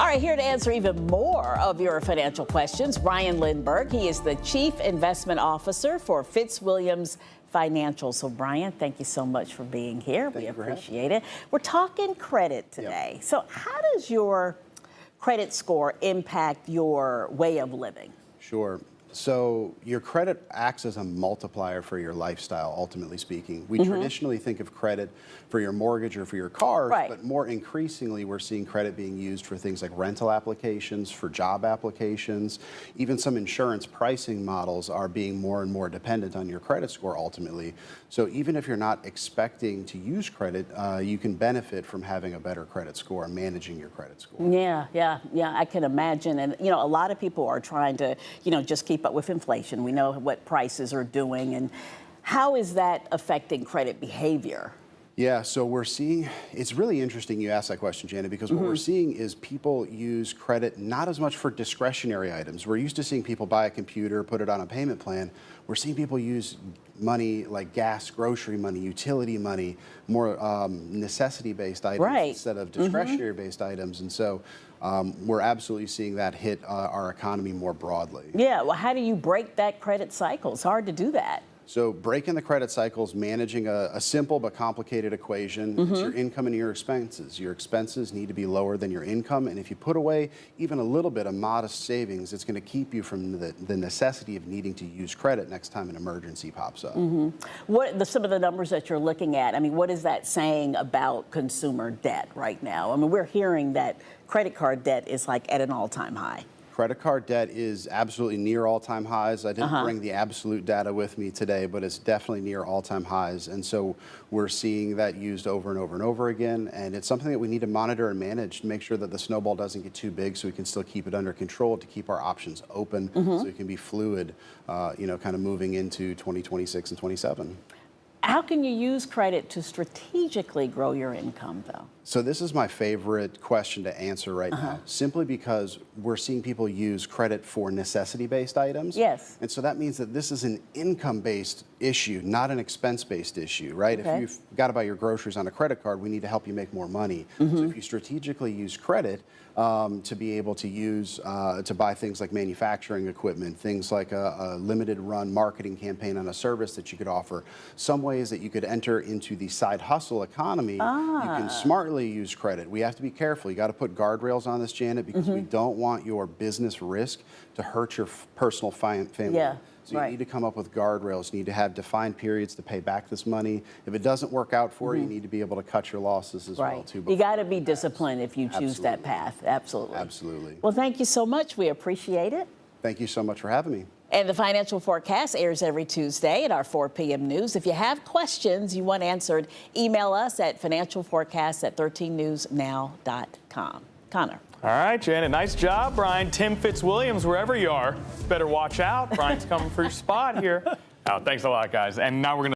All right, here to answer even more of your financial questions, Brian Lindberg. He is the Chief Investment Officer for Fitzwilliams Financial. So, Brian, thank you so much for being here. We appreciate it. We're talking credit today. Yep. So how does your credit score impact your way of living? Sure. So your credit acts as a multiplier for your lifestyle, ultimately speaking. We traditionally think of credit for your mortgage or for your cars, but more increasingly we're seeing credit being used for things like rental applications, for job applications. Even some insurance pricing models are being more and more dependent on your credit score ultimately. So even if you're not expecting to use credit, you can benefit from having a better credit score and managing your credit score. Yeah, I can imagine. And, you know, a lot of people are trying to, just keep up with inflation. We know what prices are doing. And how is that affecting credit behavior? Yeah, so we're seeing, it's really interesting you asked that question, Janet, because what we're seeing is people use credit not as much for discretionary items. We're used to seeing people buy a computer, put it on a payment plan. We're seeing people use money like gas, grocery money, utility money, more necessity-based items instead of discretionary-based items. And so we're absolutely seeing that hit our economy more broadly. Yeah, well, how do you break that credit cycle? It's hard to do that. So breaking the credit cycle is managing a simple but complicated equation. It's your income and your expenses. Your expenses need to be lower than your income, and if you put away even a little bit of modest savings, it's going to keep you from the necessity of needing to use credit next time an emergency pops up. What some of the numbers that you're looking at, I mean, what is that saying about consumer debt right now? I mean, we're hearing that credit card debt is like at an all-time high. Credit card debt is absolutely near all-time highs. I didn't bring the absolute data with me today, but it's definitely near all-time highs. And so we're seeing that used over and over and over again. And it's something that we need to monitor and manage to make sure that the snowball doesn't get too big so we can still keep it under control, to keep our options open so it can be fluid, kind of moving into 2026 and 27. How can you use credit to strategically grow your income, though? So this is my favorite question to answer right now, simply because we're seeing people use credit for necessity-based items. Yes. And so that means that this is an income-based issue, not an expense-based issue, right? If you've got to buy your groceries on a credit card, we need to help you make more money. So if you strategically use credit to be able to use, to buy things like manufacturing equipment, things like a limited run marketing campaign on a service that you could offer, some ways that you could enter into the side hustle economy, you can smartly use credit. We have to be careful. You got to put guardrails on this, Janet, because we don't want your business risk to hurt your personal family. So you need to come up with guardrails. You need to have defined periods to pay back this money. If it doesn't work out for you, you need to be able to cut your losses as well, too. You got to be disciplined if you choose that path. Absolutely. Well, thank you so much. We appreciate it. Thank you so much for having me. And the Financial Forecast airs every Tuesday at our 4 p.m. news. If you have questions you want answered, email us at financialforecast@13newsnow.com. Connor. All right, Janet, nice job, Brian. Tim Fitzwilliams, wherever you are, better watch out. Brian's coming for your spot here. Oh, thanks a lot, guys. And now we're going to